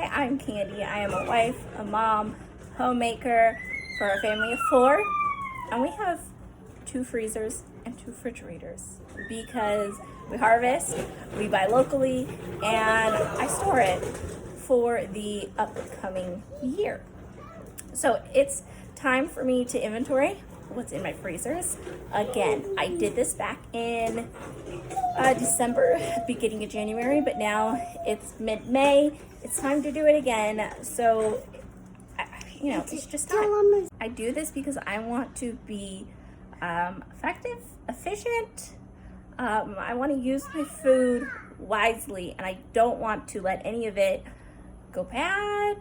Hi, I'm Kandi. I am a wife, a mom, homemaker for a family of 4, and we have 2 freezers and 2 refrigerators because we harvest, we buy locally, and I store it for the upcoming year. So it's time for me to inventory what's in my freezers. Again, I did this back in December, beginning of January, but now it's mid-May. It's time to do it again. So, it's just time. I do this because I want to be effective, efficient. I want to use my food wisely, and I don't want to let any of it go bad,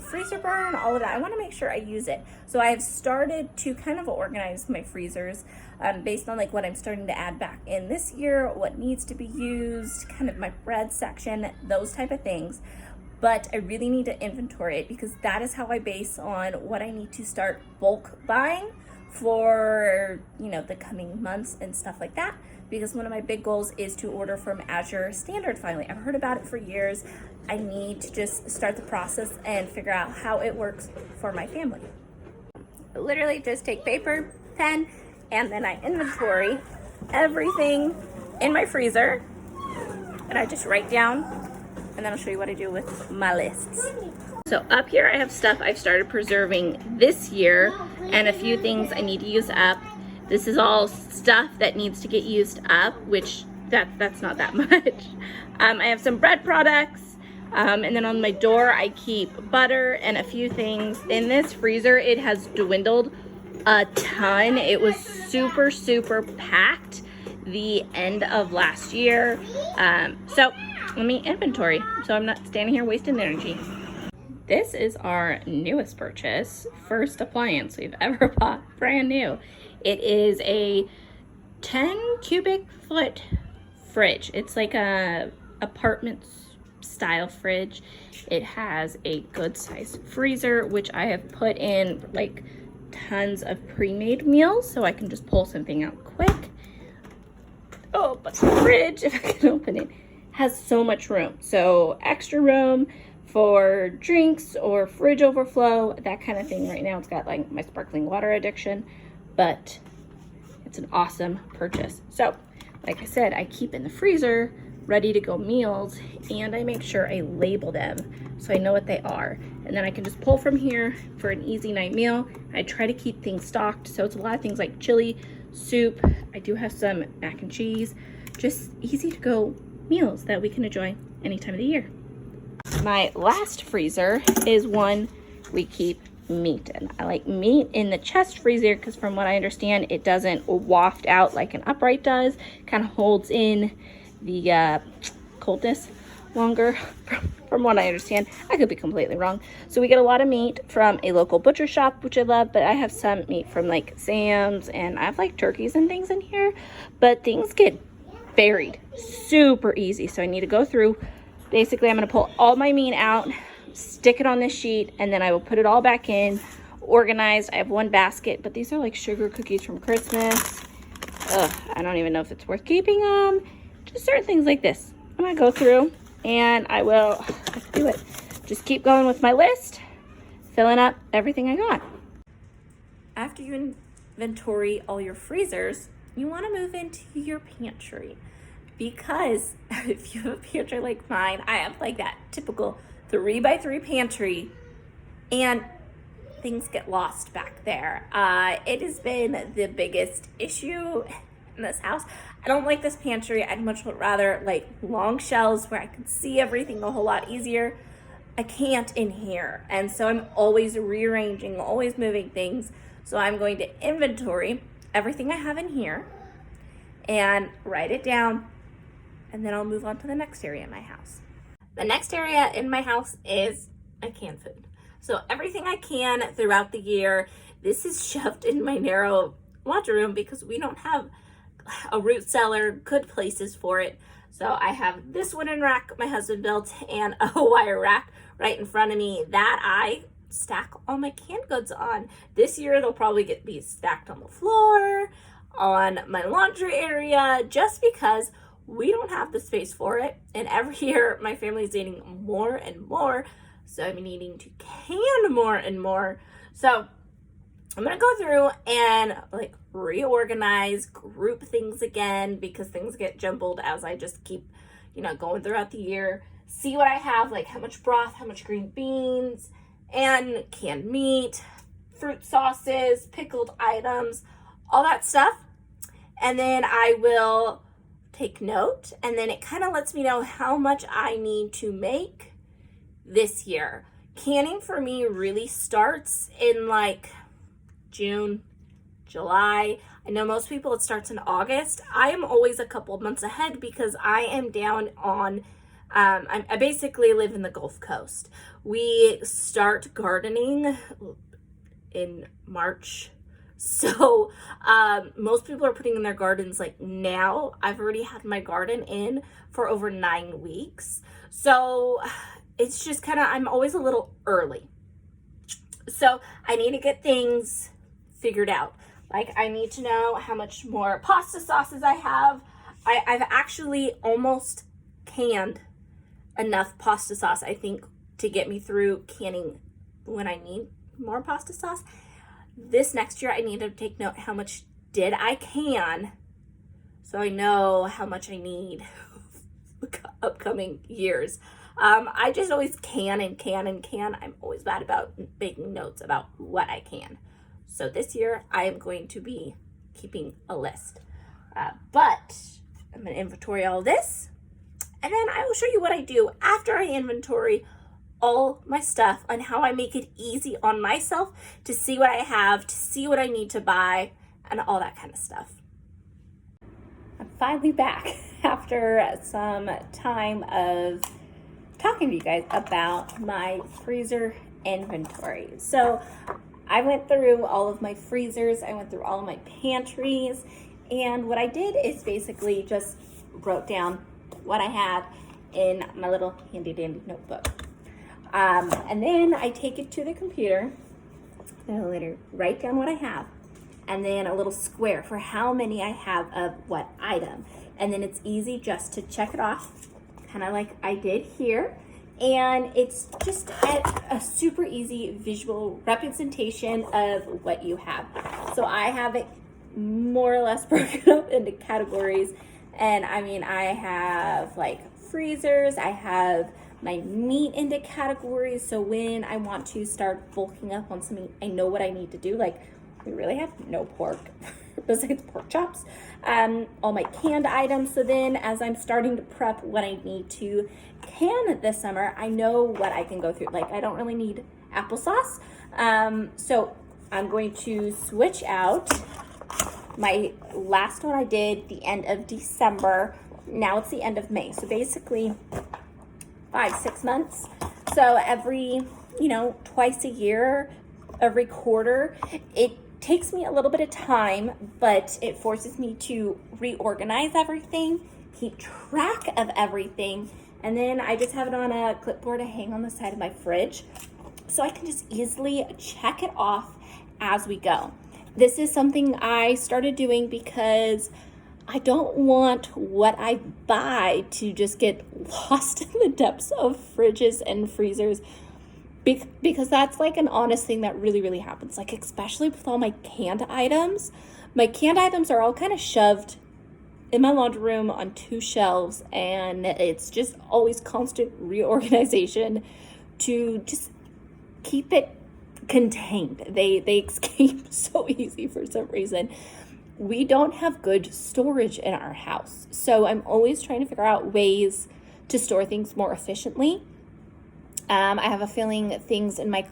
freezer burn, all of that. I want to make sure I use it. So I've started to kind of organize my freezers based on what I'm starting to add back in this year, what needs to be used, kind of my bread section, those type of things. But I really need to inventory it because that is how I base on what I need to start bulk buying for, the coming months and stuff like that. Because one of my big goals is to order from Azure Standard finally. I've heard about it for years. I need to just start the process and figure out how it works for my family. I literally just take paper, pen, and then I inventory everything in my freezer. And I just write down, and then I'll show you what I do with my lists. So up here I have stuff I've started preserving this year and a few things I need to use up. This is all stuff that needs to get used up, which that's not that much. I have some bread products, and then on my door I keep butter and a few things. In this freezer, it has dwindled a ton. It was super packed the end of last year. So let me inventory so I'm not standing here wasting energy. This is our newest purchase, first appliance we've ever bought, brand new. It is a 10 cubic foot fridge. It's like a apartment style fridge. It has a good size freezer, which I have put in tons of pre-made meals so I can just pull something out quick. Oh, but the fridge, if I can open it, has so much room. So extra room for drinks or fridge overflow, that kind of thing. Right now it's got my sparkling water addiction, but it's an awesome purchase. So like I said, I keep in the freezer ready to go meals, and I make sure I label them so I know what they are, and then I can just pull from here for an easy night meal. I try to keep things stocked, so it's a lot of things like chili, soup. I do have some mac and cheese, just easy to go meals that we can enjoy any time of the year. My last freezer is one we keep meat in. I like meat in the chest freezer because from what I understand, it doesn't waft out like an upright does. Kind of holds in the coldness longer from what I understand. I could be completely wrong. So we get a lot of meat from a local butcher shop, which I love, but I have some meat from Sam's, and I have turkeys and things in here, but things get buried super easy. So I need to go through. Basically, I'm going to pull all my meat out, stick it on this sheet, and then I will put it all back in, organized. I have one basket, but these are sugar cookies from Christmas. I don't even know if it's worth keeping them. Just certain things like this. I'm going to go through, and I will do it. Just keep going with my list, filling up everything I got. After you inventory all your freezers, you want to move into your pantry. Because if you have a pantry like mine, I have that typical 3x3 pantry, and things get lost back there. It has been the biggest issue in this house. I don't like this pantry. I'd much rather long shelves where I can see everything a whole lot easier. I can't in here, and so I'm always rearranging, always moving things. So I'm going to inventory everything I have in here and write it down, and then I'll move on to the next area in my house. The next area in my house is my canned food. So everything I can throughout the year, this is shoved in my narrow laundry room because we don't have a root cellar, good places for it. So I have this wooden rack my husband built and a wire rack right in front of me that I stack all my canned goods on. This year they'll probably be stacked on the floor, on my laundry area, just because we don't have the space for it. And every year my family is eating more and more. So I'm needing to can more and more. So I'm going to go through and like reorganize, group things again, because things get jumbled as I just keep, going throughout the year. See what I have, like how much broth, how much green beans, and canned meat, fruit sauces, pickled items, all that stuff. And then I will take note, and then it kind of lets me know how much I need to make this year. Canning for me really starts in like June, July. I know most people it starts in August. I am always a couple months ahead because I am down on, I basically live in the Gulf Coast. We start gardening in March. So most people are putting in their gardens like now. I've already had my garden in for over 9 weeks. So it's just kind of, I'm always a little early. So I need to get things figured out. Like I need to know how much more pasta sauces I have. I've actually almost canned enough pasta sauce, I think, to get me through canning when I need more pasta sauce. This next year I need to take note how much did I can, so I know how much I need upcoming years. I just always can and can and can. I'm always bad about making notes about what I can. So this year I am going to be keeping a list. But I'm going to inventory all this, and then I will show you what I do after I inventory all my stuff on how I make it easy on myself to see what I have, to see what I need to buy, and all that kind of stuff. I'm finally back after some time of talking to you guys about my freezer inventory. So I went through all of my freezers, I went through all of my pantries, and what I did is basically just wrote down what I had in my little handy dandy notebook. And then I take it to the computer and I later write down what I have, and then a little square for how many I have of what item. And then it's easy just to check it off, kind of like I did here. And it's just a super easy visual representation of what you have. So I have it more or less broken up into categories. And I mean, I have like freezers, I have my meat into categories. So when I want to start bulking up on something, I know what I need to do. Like we really have no pork besides pork chops. All my canned items. So then as I'm starting to prep what I need to can this summer, I know what I can go through. Like I don't really need applesauce. So I'm going to switch out my last one I did the end of December. Now it's the end of May. So basically 5-6 months. So every, twice a year, every quarter, it takes me a little bit of time, but it forces me to reorganize everything, keep track of everything, and then I just have it on a clipboard to hang on the side of my fridge so I can just easily check it off as we go. This is something I started doing because I don't want what I buy to just get lost in the depths of fridges and freezers, because that's like an honest thing that really, really happens. Like especially with all my canned items. My canned items are all kind of shoved in my laundry room on 2 shelves, and it's just always constant reorganization to just keep it contained. They escape so easy for some reason. We don't have good storage in our house, so I'm always trying to figure out ways to store things more efficiently. I have a feeling things in my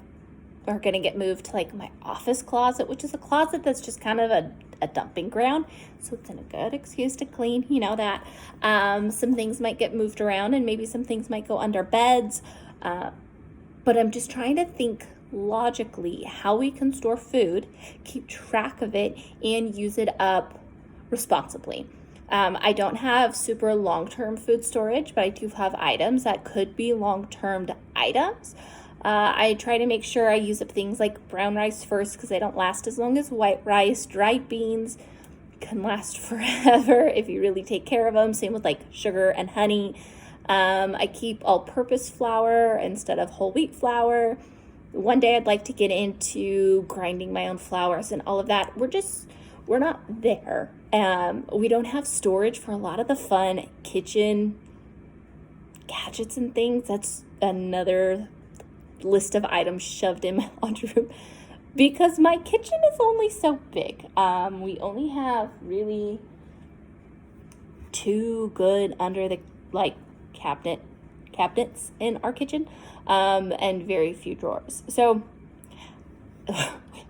are going to get moved to like my office closet, which is a closet that's just kind of a dumping ground. So it's a good excuse to clean, that. Some things might get moved around, and maybe some things might go under beds. But I'm just trying to think logically how we can store food, keep track of it, and use it up responsibly. I don't have super long-term food storage, but I do have items that could be long-term items. I try to make sure I use up things like brown rice first because they don't last as long as white rice, dried beans, can last forever if you really take care of them. Same with like sugar and honey. I keep all-purpose flour instead of whole wheat flour. One day I'd like to get into grinding my own flours and all of that. We're not there. We don't have storage for a lot of the fun kitchen gadgets and things. That's another list of items shoved in my laundry room because my kitchen is only so big. We only have really 2 good under the cabinets in our kitchen, and very few drawers. So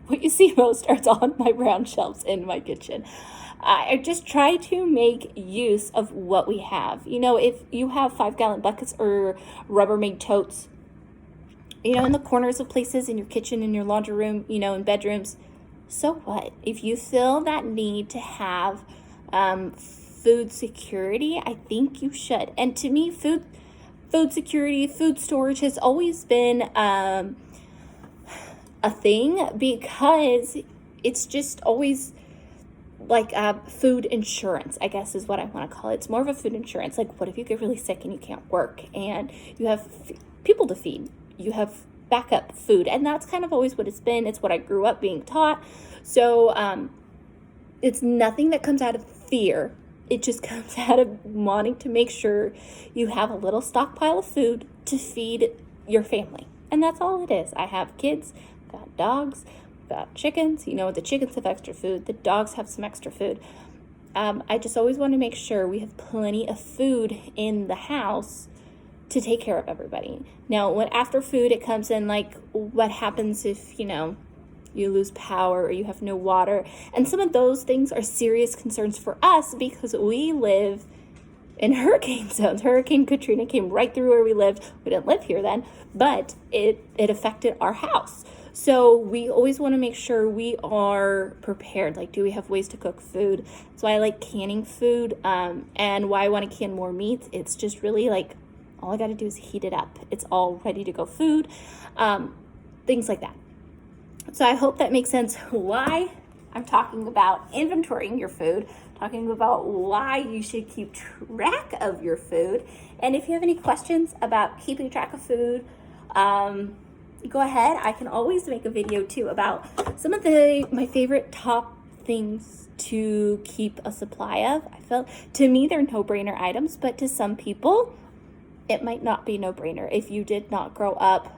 what you see most are on my brown shelves in my kitchen. I just try to make use of what we have. You know, if you have 5-gallon buckets or Rubbermaid totes, you know, in the corners of places in your kitchen, in your laundry room, you know, in bedrooms, so what? If you feel that need to have food security, I think you should. And to me, food security, food storage has always been a thing because it's just always like food insurance, I guess is what I want to call it. It's more of a food insurance. Like, what if you get really sick and you can't work and you have people to feed? You have backup food. And that's kind of always what it's been. It's what I grew up being taught. So it's nothing that comes out of fear. It just comes out of wanting to make sure you have a little stockpile of food to feed your family. And that's all it is. I have kids, got dogs, got chickens. You know, the chickens have extra food. The dogs have some extra food. I just always want to make sure we have plenty of food in the house to take care of everybody. Now, when after food, it comes in like what happens if, you know, you lose power or you have no water. And some of those things are serious concerns for us because we live in hurricane zones. Hurricane Katrina came right through where we lived. We didn't live here then, but it affected our house. So we always want to make sure we are prepared. Like, do we have ways to cook food? That's why I like canning food, and why I want to can more meats. It's just really like, all I got to do is heat it up. It's all ready to go food, things like that. So I hope that makes sense why I'm talking about inventorying your food, talking about why you should keep track of your food. And if you have any questions about keeping track of food, go ahead. I can always make a video too about some of my favorite top things to keep a supply of. I felt, to me, they're no-brainer items, but to some people, it might not be no-brainer if you did not grow up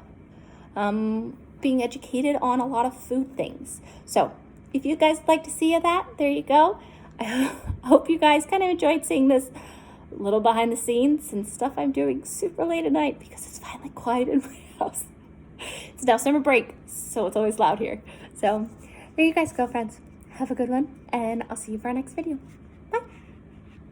being educated on a lot of food things. So if you guys like to see that, there you go. I hope you guys kind of enjoyed seeing this little behind the scenes and stuff I'm doing super late at night because it's finally quiet in my house. It's now summer break, so it's always loud here. So there you guys go, friends. Have a good one, and I'll see you for our next video.